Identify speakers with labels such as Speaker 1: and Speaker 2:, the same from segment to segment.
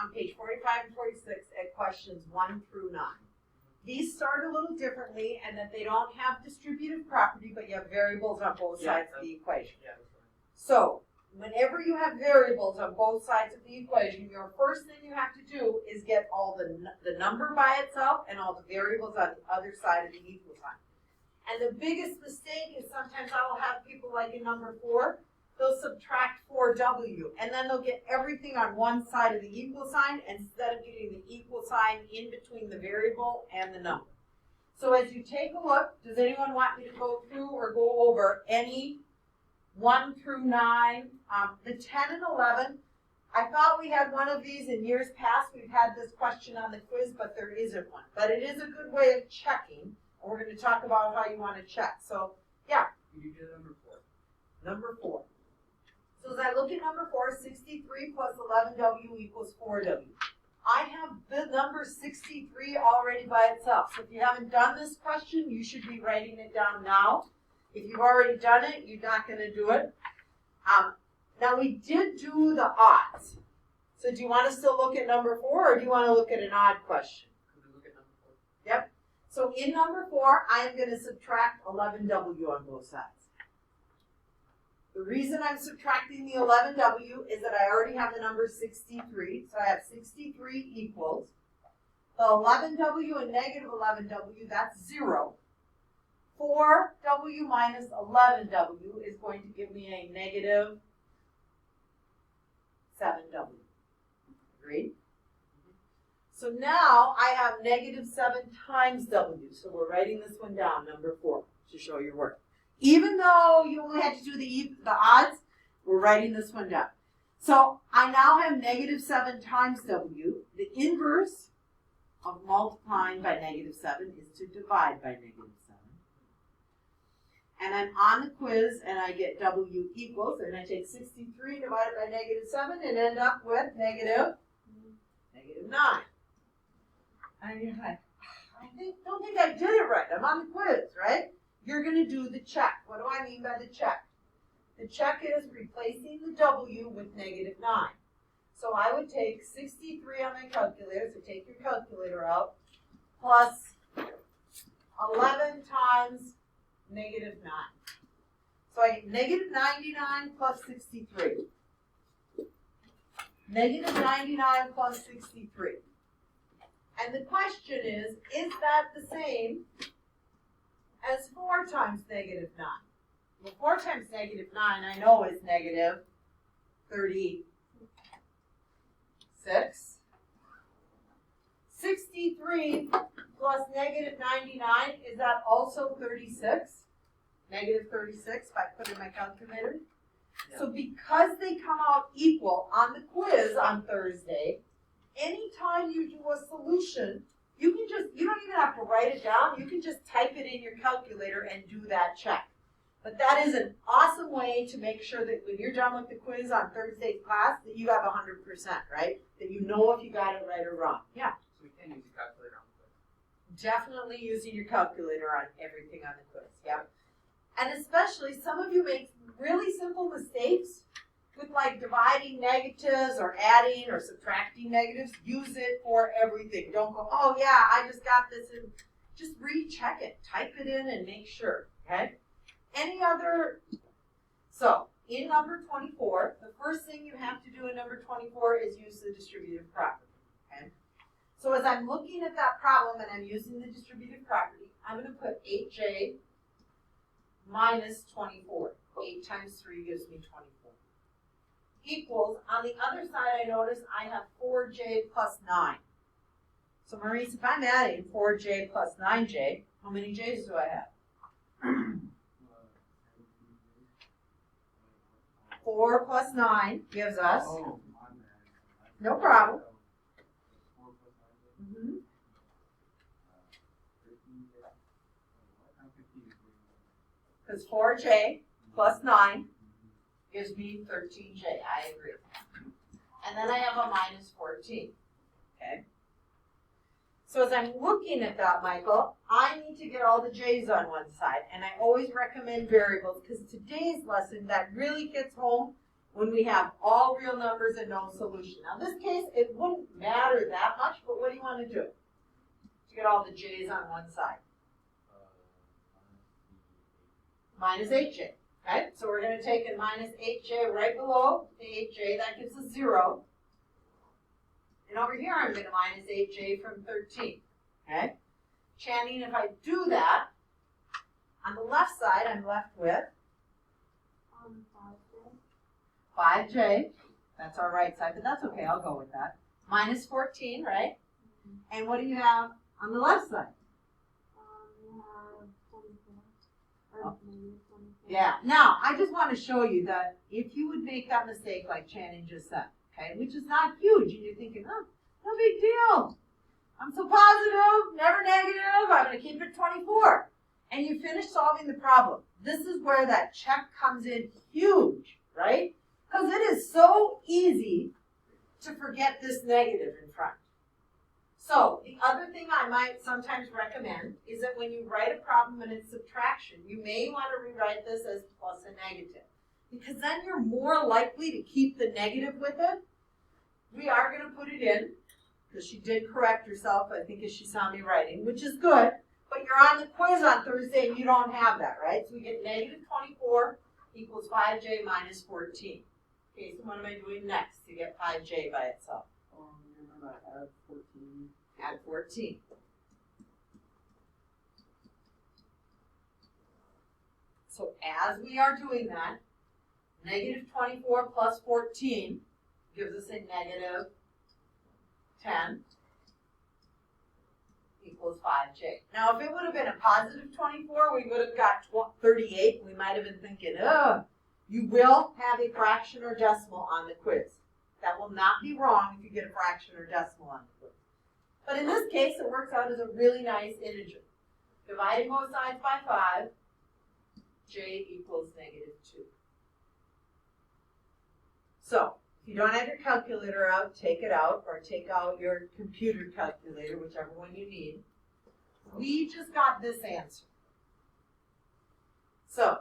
Speaker 1: on page 45 and 46 at questions 1 through 9. These start a little differently and that they don't have distributive property, but you have variables on both sides of the equation.
Speaker 2: Yeah, that's right.
Speaker 1: So, whenever you have variables on both sides of the equation, your first thing you have to do is get all the number by itself and all the variables on the other side of the equal sign. And the biggest mistake is sometimes I will have people like in number 4, they'll subtract 4W, and then they'll get everything on one side of the equal sign instead of getting the equal sign in between the variable and the number. So as you take a look, does anyone want me to go through or go over any 1 through 9, the 10 and 11? I thought we had one of these in years past. We've had this question on the quiz, but there isn't one. But it is a good way of checking. And we're going to talk about how you want to check. So, yeah.
Speaker 2: You do number 4.
Speaker 1: Number 4. So as I look at number 4, 63 plus 11W equals 4W. I have the number 63 already by itself. So if you haven't done this question, you should be writing it down now. If you've already done it, you're not going to do it. Now we did do the odds. So do you want to still look at number 4 or do you want to look at an odd question?
Speaker 2: Could we look at number 4?
Speaker 1: Yep. So in number 4, I am going to subtract 11W on both sides. The reason I'm subtracting the 11W is that I already have the number 63. So I have 63 equals. The 11W and negative 11W, that's 0. 4W minus 11W is going to give me a negative 7W. Agreed? So now I have negative 7 times W. So we're writing this one down, number 4, to show your work. Even though you only had to do the odds, we're writing this one down. So I now have negative 7 times W. The inverse of multiplying by negative 7 is to divide by negative 7. And I'm on the quiz and I get W equals, and I take 63 divided by negative 7 and end up with negative 9. And you're like, don't think I did it right. I'm on the quiz, right? You're going to do the check. What do I mean by the check? The check is replacing the W with negative 9. So I would take 63 on my calculator, so take your calculator out, plus 11 times negative 9. So I get negative 99 plus 63. Negative 99 plus 63. And the question is that the same as 4 times negative 9? Well, 4 times negative 9 I know is negative 36. 63 plus negative 99, is that also 36? Negative 36 if I put in my calculator. Yeah. So because they come out equal on the quiz on Thursday, anytime you do a solution, you don't even have to write it down. You can just type it in your calculator and do that check. But that is an awesome way to make sure that when you're done with the quiz on Thursday's class, that you have 100%, right? That you know if you got it right or wrong. Yeah.
Speaker 2: So we can use a calculator on the quiz.
Speaker 1: Definitely using your calculator on everything on the quiz. Yeah. And especially some of you make really simple mistakes with like dividing negatives or adding or subtracting negatives. Use it for everything. Don't go, oh yeah, I just got this, and just recheck it. Type it in and make sure, okay? Any other? So in number 24, the first thing you have to do in number 24 is use the distributive property, okay? So as I'm looking at that problem and I'm using the distributive property, I'm going to put 8j minus 24. 8 times 3 gives me 24. Equals, on the other side I notice I have 4j plus 9. So Maurice, if I'm adding 4j plus 9j, how many j's do I have? 4 plus 9 gives us, no problem. Because 4j plus 9 gives me 13j. I agree. And then I have a minus 14. Okay? So as I'm looking at that, Michael, I need to get all the j's on one side. And I always recommend variables because today's lesson, that really hits home when we have all real numbers and no solution. Now, in this case, it wouldn't matter that much, but what do you want to do? To get all the j's on one side. Minus 8j. Okay, so we're going to take a minus 8j right below the 8j. That gives us 0. And over here, I'm going to minus 8j from 13. Okay? Channing, if I do that, on the left side, I'm left with 5j. That's our right side, but that's okay. I'll go with that. Minus 14, right? And what do you have on the left side?
Speaker 3: We have 24.
Speaker 1: Oh.
Speaker 3: Or maybe 24.
Speaker 1: Yeah. Now, I just want to show you that if you would make that mistake like Channing just said, okay, which is not huge, and you're thinking, oh, no big deal. I'm so positive, never negative, I'm going to keep it 24. And you finish solving the problem. This is where that check comes in huge, right? Because it is so easy to forget this negative in front. So the other thing I might sometimes recommend is that when you write a problem and it's subtraction, you may want to rewrite this as plus a negative. Because then you're more likely to keep the negative with it. We are going to put it in, because she did correct herself, I think, as she saw me writing, which is good. But you're on the quiz on Thursday and you don't have that, right? So we get negative 24 equals 5j minus 14. Okay, so what am I doing next to get 5j by itself?
Speaker 2: Remember I add 14.
Speaker 1: Add 14. So as we are doing that, negative 24 plus 14 gives us a negative 10 equals 5j. Now, if it would have been a positive 24, we would have got 38. We might have been thinking, oh, you will have a fraction or decimal on the quiz. That will not be wrong if you get a fraction or decimal on the quiz. But in this case, it works out as a really nice integer. Dividing both sides by 5, j equals negative 2. So, if you don't have your calculator out, take it out, or take out your computer calculator, whichever one you need. We just got this answer. So,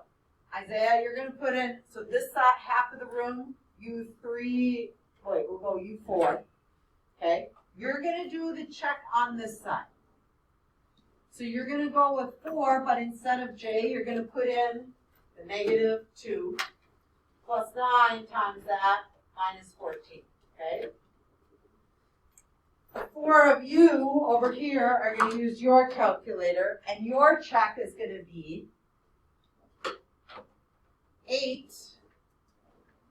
Speaker 1: Isaiah, you're going to put in, so this side, half of the room, U3, we'll go U4, okay? You're going to do the check on this side. So you're going to go with 4, but instead of j, you're going to put in the negative 2 plus 9 times that minus 14, okay? The 4 of you over here are going to use your calculator, and your check is going to be 8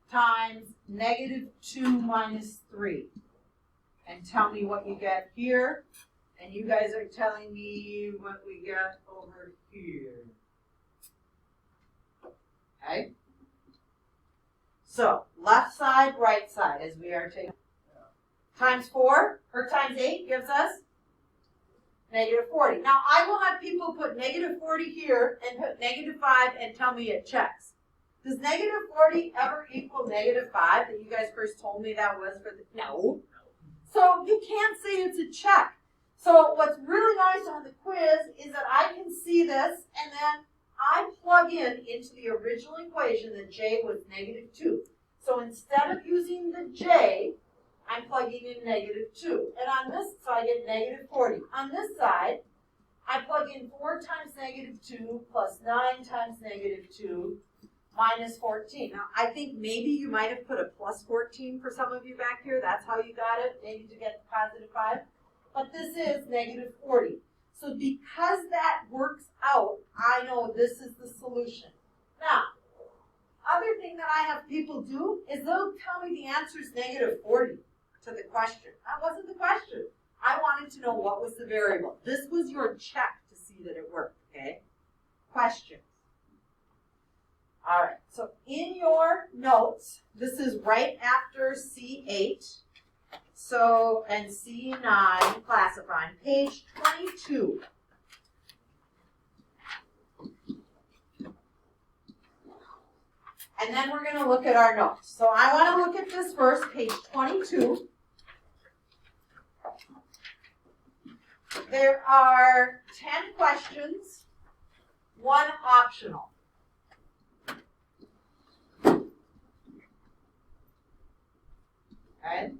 Speaker 1: times negative 2 minus 3. And tell me what you get here. And you guys are telling me what we get over here. Okay? So, left side, right side, as we are taking. Times 4, or times 8 gives us negative 40. Now, I will have people put negative 40 here and put negative 5 and tell me it checks. Does negative 40 ever equal negative 5 that you guys first told me that was for the... No. So you can't say it's a check. So what's really nice on the quiz is that I can see this and then I plug in into the original equation that j was negative 2. So instead of using the j, I'm plugging in negative 2. And on this side, I get negative 40. On this side, I plug in 4 times negative 2 plus 9 times negative 2 minus 14. Now, I think maybe you might have put a plus 14 for some of you back here. That's how you got it, maybe to get the positive 5. But this is negative 40. So because that works out, I know this is the solution. Now, other thing that I have people do is they'll tell me the answer is negative 40 to the question. That wasn't the question. I wanted to know what was the variable. This was your check to see that it worked, okay? Questions? All right, so in your notes, this is right after C8, so, and C9, classifying, page 22. And then we're going to look at our notes. So I want to look at this first, page 22. There are 10 questions, 1 optional. Okay?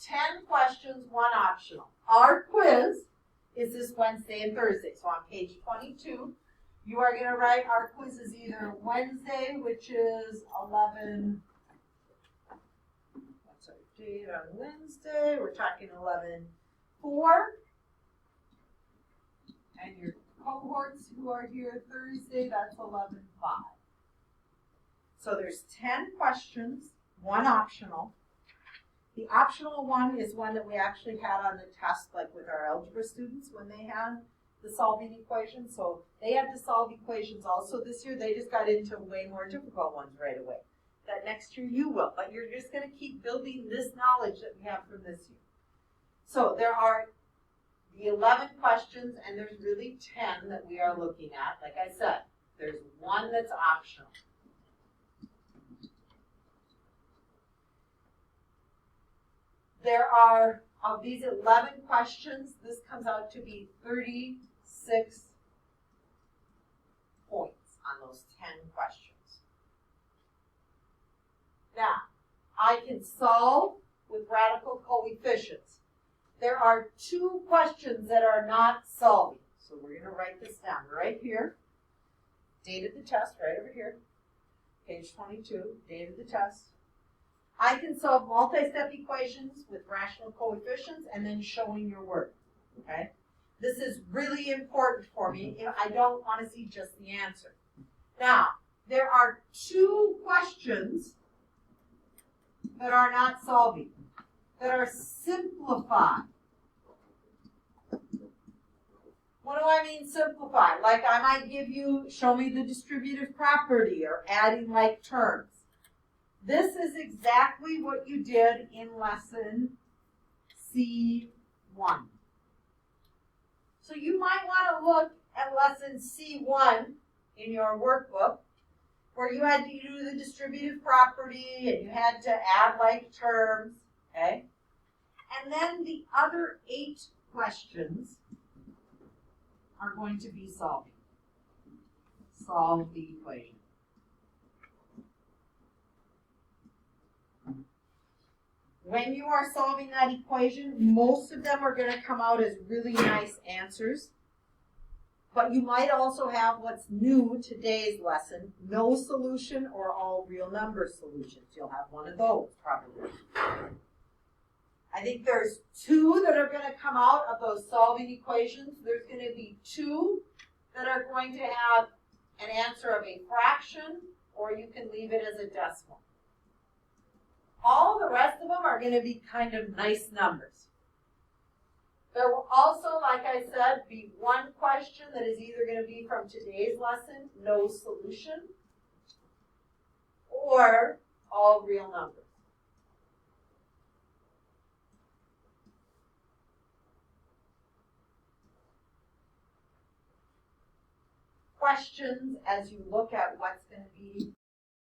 Speaker 1: 10 questions, 1 optional. Our quiz is this Wednesday and Thursday. So on page 22, you are going to write our quiz is either Wednesday, which is 11. What's our date on Wednesday? We're talking 11/4. And your cohorts who are here Thursday, that's 11/5. So there's 10 questions, 1 optional. The optional one is one that we actually had on the test, like with our algebra students when they had the solving equations. So they had to solve equations also this year. They just got into way more difficult ones right away. That next year you will, but you're just going to keep building this knowledge that we have from this year. So there are the 11 questions, and there's really 10 that we are looking at. Like I said, there's 1 that's optional. There are, of these 11 questions, this comes out to be 36 points on those 10 questions. Now, I can solve with radical coefficients. There are 2 questions that are not solving. So we're going to write this down right here. Date of the test, right over here. Page 22, date of the test. I can solve multi-step equations with rational coefficients and then showing your work, okay? This is really important for me. I don't want to see just the answer. Now, there are 2 questions that are not solving, that are simplified. What do I mean simplified? Like I might give you, show me the distributive property or adding like terms. This is exactly what you did in lesson C1. So you might want to look at lesson C1 in your workbook where you had to do the distributive property and you had to add like terms, okay? And then the other 8 questions are going to be solving. Solve the equation. When you are solving that equation, most of them are going to come out as really nice answers. But you might also have what's new today's lesson, no solution or all real number solutions. You'll have one of those probably. I think there's 2 that are going to come out of those solving equations. There's going to be 2 that are going to have an answer of a fraction, or you can leave it as a decimal. All the rest of them are going to be kind of nice numbers. There will also, like I said, be 1 question that is either going to be from today's lesson, no solution, or all real numbers. Questions as you look at what's going to be